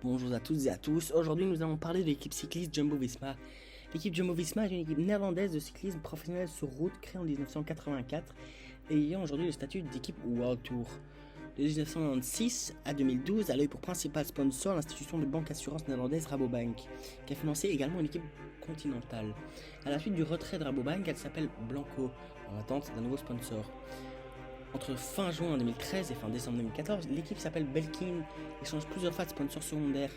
Bonjour à toutes et à tous. Aujourd'hui, nous allons parler de l'équipe cycliste Jumbo-Visma. L'équipe Jumbo-Visma est une équipe néerlandaise de cyclisme professionnel sur route créée en 1984 et ayant aujourd'hui le statut d'équipe World Tour. De 1996 à 2012, elle a eu pour principal sponsor l'institution de banque assurance néerlandaise Rabobank, qui a financé également une équipe continentale. À la suite du retrait de Rabobank, elle s'appelle Blanco, en attente d'un nouveau sponsor. Entre fin juin 2013 et fin décembre 2014, l'équipe s'appelle Belkin et change plusieurs fois de sponsor secondaire.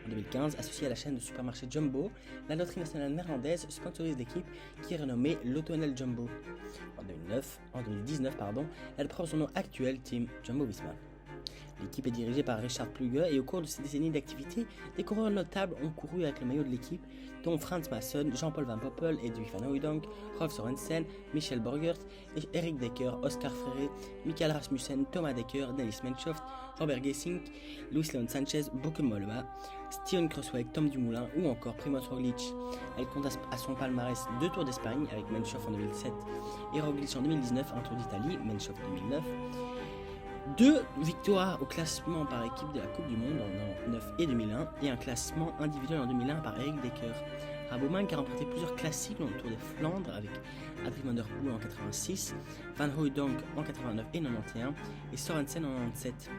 En 2015, associée à la chaîne de supermarchés Jumbo, la loterie nationale néerlandaise sponsorise l'équipe qui est renommée l'Autonel Jumbo. En 2019, elle prend son nom actuel, Team Jumbo-Visma. L'équipe est dirigée par Richard Plugge et au cours de ces décennies d'activité, des coureurs notables ont couru avec le maillot de l'équipe, dont Frans Maassen, Jean-Paul Van Poppel, Edwig van Hooijdonk, Rolf Sorensen, Michel Borgert, Erik Dekker, Oscar Freire, Michael Rasmussen, Thomas Dekker, Dennis Menchoff, Robert Gesink, Luis Leon Sanchez, Bauke Mollema, Steven Kruijswijk, Tom Dumoulin ou encore Primož Roglic. Elle compte à son palmarès 2 Tours d'Espagne avec Menchoff en 2007 et Roglic en 2019, un Tour d'Italie, Menchoff 2009. 2 victoires au classement par équipe de la Coupe du Monde en 19 et 2001 et un classement individuel en 2001 par Erik Dekker. Rabobank a remporté plusieurs classiques dans le Tour des Flandres avec Adrie van der Poel en 86, Van Hooijdonk en 89 et 91 et Sorensen en 97.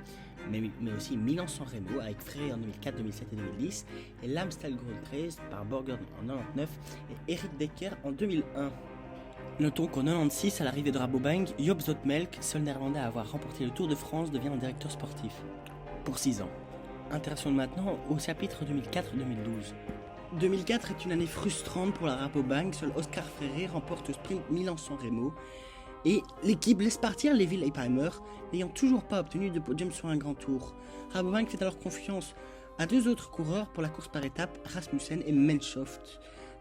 Mais aussi Milan-San Remo avec Freire en 2004, 2007 et 2010 et l'Amstel Gold Race par Borgert en 99 et Erik Dekker en 2001. Notons qu'en 96, à l'arrivée de Rabobank, Joop Zoetemelk, seul néerlandais à avoir remporté le Tour de France, devient un directeur sportif. Pour 6 ans. Intéressons maintenant au chapitre 2004-2012. 2004 est une année frustrante pour la Rabobank, seul Oscar Freire remporte le sprint Milan-San Remo et l'équipe laisse partir Levi Leipheimer, n'ayant toujours pas obtenu de podium sur un grand tour. Rabobank fait alors confiance à 2 autres coureurs pour la course par étapes, Rasmussen et Menchoff,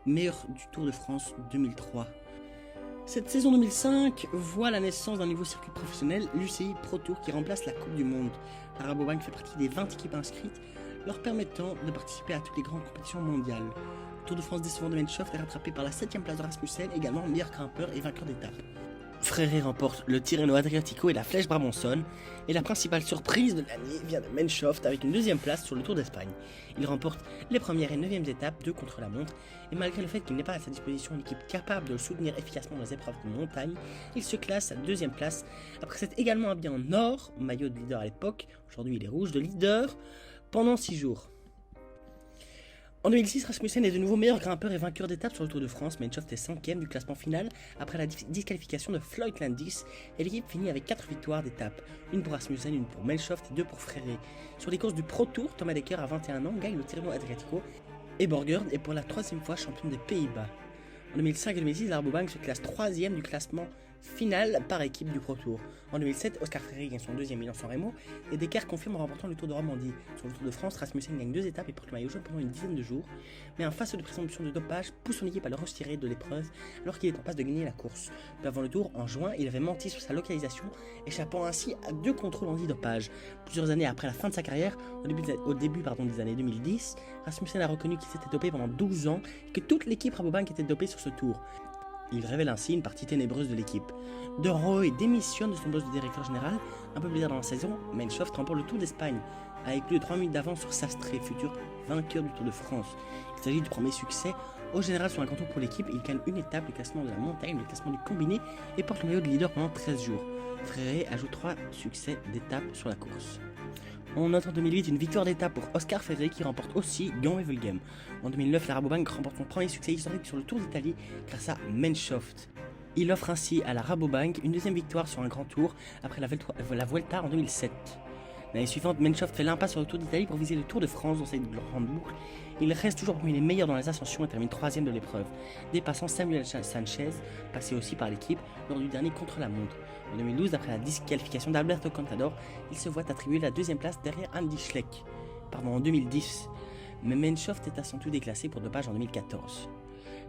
meilleurs du Tour de France 2003. Cette saison 2005 voit la naissance d'un nouveau circuit professionnel, l'UCI Pro Tour, qui remplace la Coupe du Monde. La Rabobank fait partie des 20 équipes inscrites, leur permettant de participer à toutes les grandes compétitions mondiales. Le Tour de France décevant de Menchoff est rattrapé par la 7ème place de Rasmussen, également meilleur grimpeur et vainqueur d'étape. Freire remporte le Tirreno Adriatico et la Flèche Brabançonne, et la principale surprise de l'année vient de Menchoff avec une 2ème place sur le Tour d'Espagne. Il remporte les premières et 9ème étapes, 2 contre la montre, et malgré le fait qu'il n'ait pas à sa disposition une équipe capable de le soutenir efficacement dans les épreuves de montagne, il se classe à 2ème place, après s'être également habillé en or, maillot de leader à l'époque, aujourd'hui il est rouge, de leader, pendant 6 jours. En 2006, Rasmussen est de nouveau meilleur grimpeur et vainqueur d'étape sur le Tour de France. Menchoff est 5ème du classement final après la disqualification de Floyd Landis et l'équipe finit avec 4 victoires d'étape. Une pour Rasmussen, une pour Menchoff et 2 pour Freire. Sur les courses du Pro Tour, Thomas Dekker à 21 ans gagne le Tirreno Adriatico et Borgert est pour la 3ème fois champion des Pays-Bas. En 2005 et 2006, la Rabobank se classe 3ème du classement final par équipe du Pro Tour. En 2007, Oscar Freire gagne son 2ème Milan-San Remo et Dekker confirme en remportant le Tour de Romandie. Sur le Tour de France, Rasmussen gagne 2 étapes et porte le maillot jaune pendant une dizaine de jours, mais un face de présomption de dopage pousse son équipe à le retirer de l'épreuve alors qu'il est en passe de gagner la course. Peu avant le Tour, en juin, il avait menti sur sa localisation, échappant ainsi à 2 contrôles antidopage. Plusieurs années après la fin de sa carrière, au début des années 2010, Rasmussen a reconnu qu'il s'était dopé pendant 12 ans et que toute l'équipe Rabobank était dopée sur ce tour. Il révèle ainsi une partie ténébreuse de l'équipe. De Rooij démissionne de son poste de directeur général. Un peu plus tard dans la saison, Menchoff remporte le Tour d'Espagne avec plus de 3 minutes d'avance sur Sastre, futur vainqueur du Tour de France. Il s'agit du premier succès au général sur un grand tour pour l'équipe. Il gagne une étape, le classement de la montagne, le classement du combiné et porte le maillot de leader pendant 13 jours. Freire ajoute 3 succès d'étape sur la course. On note en 2008 une victoire d'étape pour Oscar Freire qui remporte aussi Gand-Wevelgem. En 2009, la Rabobank remporte son premier succès historique sur le Tour d'Italie grâce à Menchoff. Il offre ainsi à la Rabobank une 2ème victoire sur un grand tour après la Vuelta en 2007. L'année suivante, Menchoff fait l'impasse sur le Tour d'Italie pour viser le Tour de France dans cette grande boucle. Il reste toujours parmi les meilleurs dans les ascensions et termine 3ème de l'épreuve, dépassant Samuel Sanchez, passé aussi par l'équipe lors du dernier contre-la-montre. En 2012, après la disqualification d'Alberto Contador, il se voit attribuer la 2ème place derrière Andy Schleck. En 2010, mais Menchoff est à son tour déclassé pour dopage en 2014.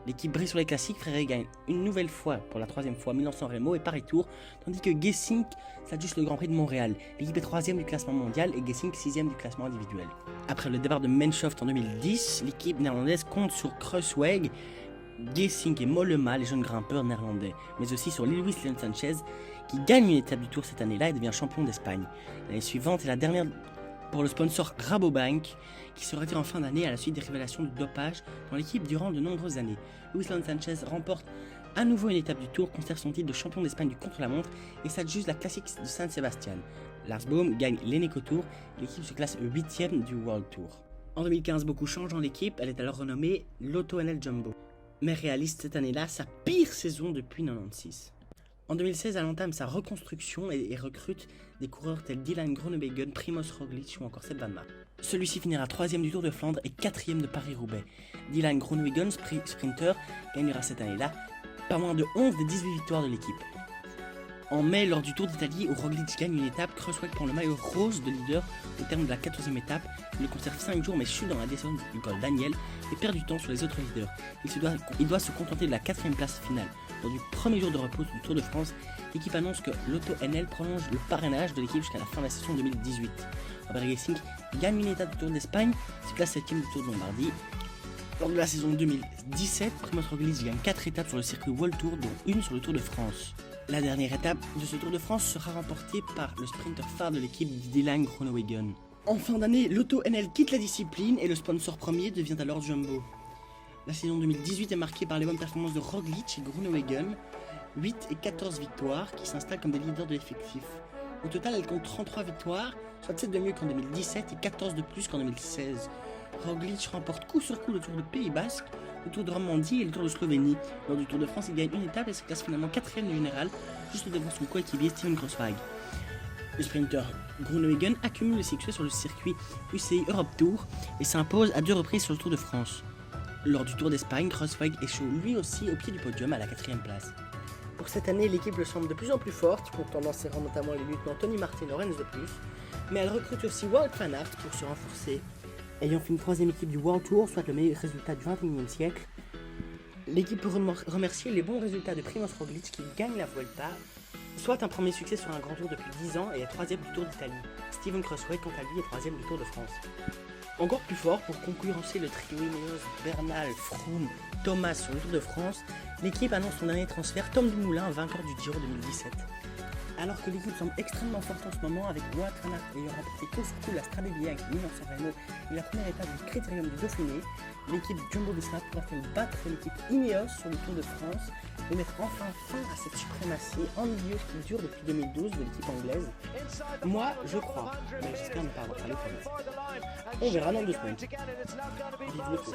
L'équipe brille sur les classiques, Freire gagne une nouvelle fois pour la 3ème fois Milan-San Remo et Paris-Tour, tandis que Gesink s'adjuge le Grand Prix de Montréal. L'équipe est 3ème du classement mondial et Gesink 6ème du classement individuel. Après le départ de Menchoff en 2010, l'équipe néerlandaise compte sur Kruijswijk, Gesink et Mollema, les jeunes grimpeurs néerlandais, mais aussi sur Luis Leon Sanchez, qui gagne une étape du Tour cette année-là et devient champion d'Espagne. L'année suivante est la dernière pour le sponsor Rabobank, qui se retire en fin d'année à la suite des révélations de dopage dans l'équipe durant de nombreuses années. Luis León Sanchez remporte à nouveau une étape du Tour, conserve son titre de champion d'Espagne du contre-la-montre et s'adjuge la classique de San Sebastián. Lars Boom gagne l'Eneco Tour, l'équipe se classe 8ème du World Tour. En 2015, beaucoup changent dans l'équipe, elle est alors renommée Lotto NL Jumbo, mais réalise cette année-là sa pire saison depuis 96. En 2016, elle entame sa reconstruction et recrute des coureurs tels Dylan Groenewegen, Primož Roglič ou encore Seb Van Mark. Celui-ci finira 3ème du Tour de Flandre et 4ème de Paris-Roubaix. Dylan Groenewegen, sprinter, gagnera cette année-là pas moins de 11 des 18 victoires de l'équipe. En mai, lors du Tour d'Italie où Roglič gagne une étape, Kruijswijk prend le maillot rose de leader au terme de la 14e étape. Il le conserve 5 jours mais chute dans la descente du col Daniel et perd du temps sur les autres leaders. Il doit se contenter de la 4ème place finale. Lors du premier jour de repos du Tour de France, l'équipe annonce que Lotto NL prolonge le parrainage de l'équipe jusqu'à la fin de la saison 2018. Robert Gesink gagne une étape du Tour d'Espagne, se classe 7ème du Tour de Lombardie. Lors de la saison 2017, Primož Roglič gagne 4 étapes sur le circuit World Tour, dont une sur le Tour de France. La dernière étape de ce Tour de France sera remportée par le sprinter phare de l'équipe Dylan Groenewegen. En fin d'année, Lotto NL quitte la discipline et le sponsor premier devient alors Jumbo. La saison 2018 est marquée par les bonnes performances de Roglič et Groenewegen, 8 et 14 victoires qui s'installent comme des leaders de l'effectif. Au total, elle compte 33 victoires, soit 7 de mieux qu'en 2017 et 14 de plus qu'en 2016. Roglič remporte coup sur coup le Tour de Pays Basque, le Tour de Romandie et le Tour de Slovénie. Lors du Tour de France, il gagne une étape et se classe finalement 4ème du général, juste devant son coéquipier Steven Kruijswijk. Le sprinter Groenewegen accumule le succès sur le circuit UCI Europe Tour et s'impose à 2 reprises sur le Tour de France. Lors du Tour d'Espagne, Kruijswijk échoue lui aussi au pied du podium à la 4ème place. Pour cette année, l'équipe le semble de plus en plus forte, comptant dans ses rangs notamment les lieutenants Tony Martin et Lorenz de plus, mais elle recrute aussi Wout van Aert pour se renforcer. Ayant fait une 3ème équipe du World Tour, soit le meilleur résultat du XXIe siècle, l'équipe peut remercier les bons résultats de Primož Roglič qui gagne la Vuelta, soit un premier succès sur un grand tour depuis 10 ans et est 3ème du Tour d'Italie. Steven Kruijswijk quant à lui est 3ème du Tour de France. Encore plus fort, pour concurrencer le trio Ineos, Bernal, Froome, Thomas sur le Tour de France, l'équipe annonce son dernier transfert, Tom Dumoulin, vainqueur du Giro 2017. Alors que l'équipe semble extrêmement forte en ce moment, avec Wout van Aert ayant remporté coup sur coup la Strade avec Milan-San Remo et la première étape du Critérium du Dauphiné, l'équipe Jumbo-Visma pourra-t-elle battre l'équipe Ineos sur le Tour de France et mettre enfin fin à cette suprématie en milieu qui dure depuis 2012 de l'équipe anglaise? Moi, je crois, mais j'espère ne pas avoir parlé pour nous. On verra dans 2 semaines. Vive le tour.